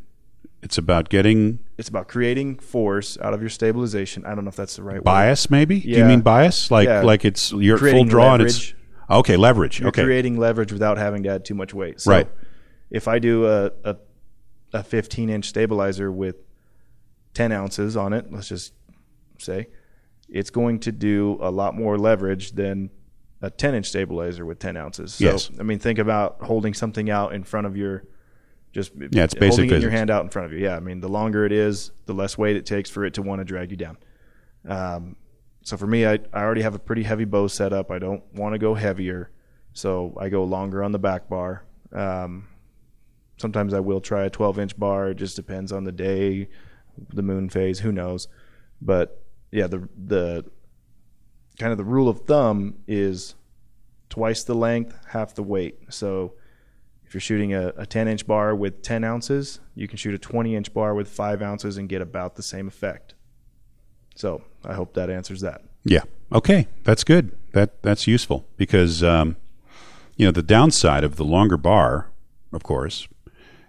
It's about creating force out of your stabilization. I don't know if that's the right word. Bias, maybe? Yeah. Do you mean bias? Like it's your full draw leverage. and it's... Okay, leverage. You're creating leverage without having to add too much weight. So right. if I do a 15-inch stabilizer with 10 ounces on it, let's just say, it's going to do a lot more leverage than a 10-inch stabilizer with 10 ounces. So, yes. I mean, think about holding something out in front of your, it's basic holding it in your physics. hand out in front of you. Yeah, I mean, the longer it is, the less weight it takes for it to want to drag you down. So for me, I already have a pretty heavy bow set up. I don't want to go heavier, so I go longer on the back bar. Sometimes I will try a 12-inch bar. It just depends on the day, the moon phase, who knows. But yeah, the kind of the rule of thumb is twice the length, half the weight. So if you're shooting a 10-inch bar with 10 ounces, you can shoot a 20-inch bar with 5 ounces and get about the same effect. So I hope that answers that. Yeah. Okay. That's good. That's useful because, the downside of the longer bar, of course,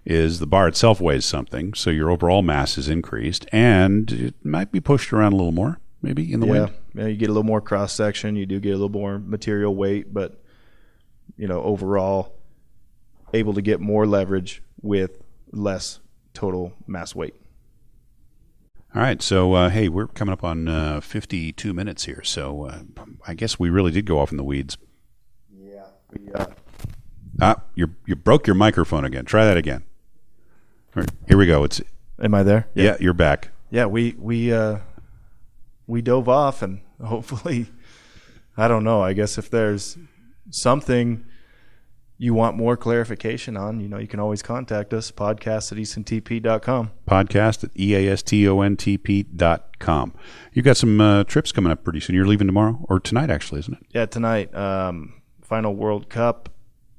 is the bar itself weighs something, so your overall mass is increased, and it might be pushed around a little more, maybe in the wind. Yeah, you get a little more cross section. You do get a little more material weight, but overall, able to get more leverage with less total mass weight. All right, so hey, we're coming up on 52 minutes here, so I guess we really did go off in the weeds. Yeah, you broke your microphone again. Try that again. All right, here we go. Am I there? Yeah, you're back. Yeah, we dove off, and hopefully, I don't know. I guess if there's something you want more clarification on, you can always contact us, podcast@eastontp.com. Podcast@eastontp.com. You've got some trips coming up pretty soon. You're leaving tomorrow, or tonight, actually, isn't it? Yeah, tonight. Final World Cup.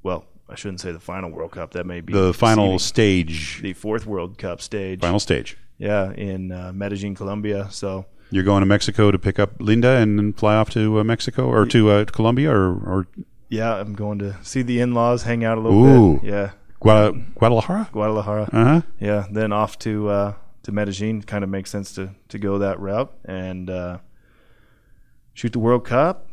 Well, I shouldn't say the final World Cup. That may be the final stage. The fourth World Cup stage. Final stage. Yeah, in Medellin, Colombia. So you're going to Mexico to pick up Linda and then fly off to Mexico or to Colombia or yeah, I'm going to see the in-laws, hang out a little bit. Yeah, Guadalajara. Uh-huh. Yeah, then off to Medellin. Kind of makes sense to go that route and shoot the World Cup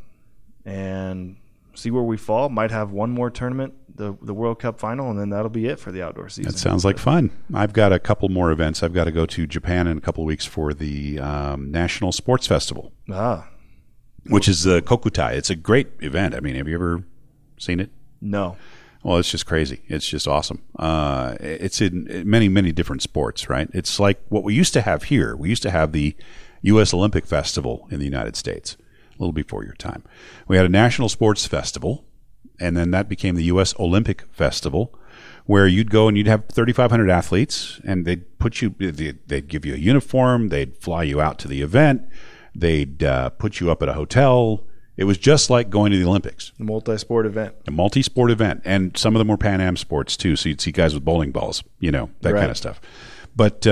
and see where we fall. Might have one more tournament, the World Cup final, and then that'll be it for the outdoor season. That sounds like fun. I've got a couple more events. I've got to go to Japan in a couple of weeks for the National Sports Festival, which is the Kokutai. It's a great event. I mean, have you ever seen it? No. Well, it's just crazy. It's just awesome. It's in many, many different sports, right? It's like what we used to have here. We used to have the U.S. Olympic Festival in the United States. A little before your time. We had a National Sports Festival, and then that became the U.S. Olympic Festival, where you'd go and you'd have 3,500 athletes, and they'd give you a uniform, they'd fly you out to the event, they'd put you up at a hotel. It was just like going to the Olympics. A multi-sport event. A multi-sport event, and some of them were Pan Am sports too, so you'd see guys with bowling balls, that kind of stuff. But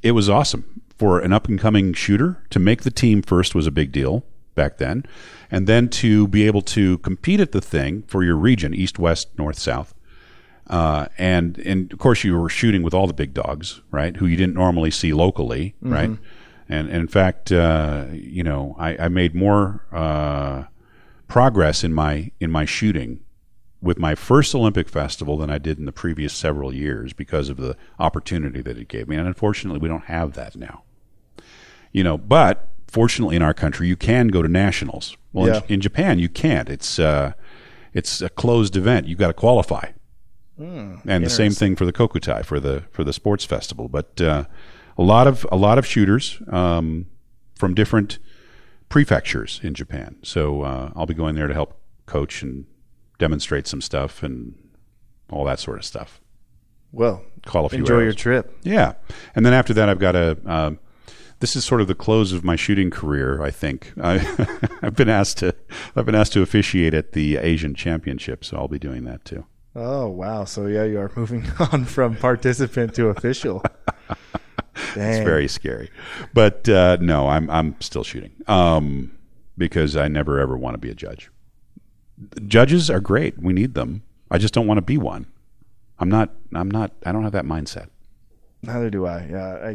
it was awesome. For an up-and-coming shooter, to make the team first was a big deal back then, and then to be able to compete at the thing for your region, east, west, north, south, and of course you were shooting with all the big dogs, right, who you didn't normally see locally, mm-hmm. right, and in fact, I made more progress in my shooting with my first Olympic festival than I did in the previous several years because of the opportunity that it gave me, and unfortunately we don't have that now. But fortunately in our country, you can go to nationals. Well, yeah. in Japan, you can't. It's a closed event. You've got to qualify. And the same thing for the Kokutai, for the sports festival. But a lot of shooters from different prefectures in Japan. So I'll be going there to help coach and demonstrate some stuff and all that sort of stuff. Well, call a few enjoy arrows. Your trip. Yeah, and then after that, I've got a. This is sort of the close of my shooting career, I think. I've been asked to officiate at the Asian Championship, so I'll be doing that too. Oh wow! So yeah, you are moving on from participant to official. It's very scary, but no, I'm still shooting because I never ever want to be a judge. Judges are great; we need them. I just don't want to be one. I don't have that mindset. Neither do I. Yeah,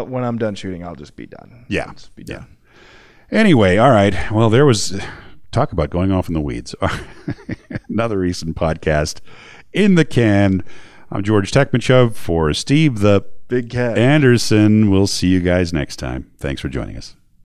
when I'm done shooting, I'll just be done. Yeah. I'll just be done. Anyway, all right. Well, there was talk about going off in the weeds. Another Easton podcast in the can. I'm George Tekmitchov for Steve the Big Cat Anderson. We'll see you guys next time. Thanks for joining us.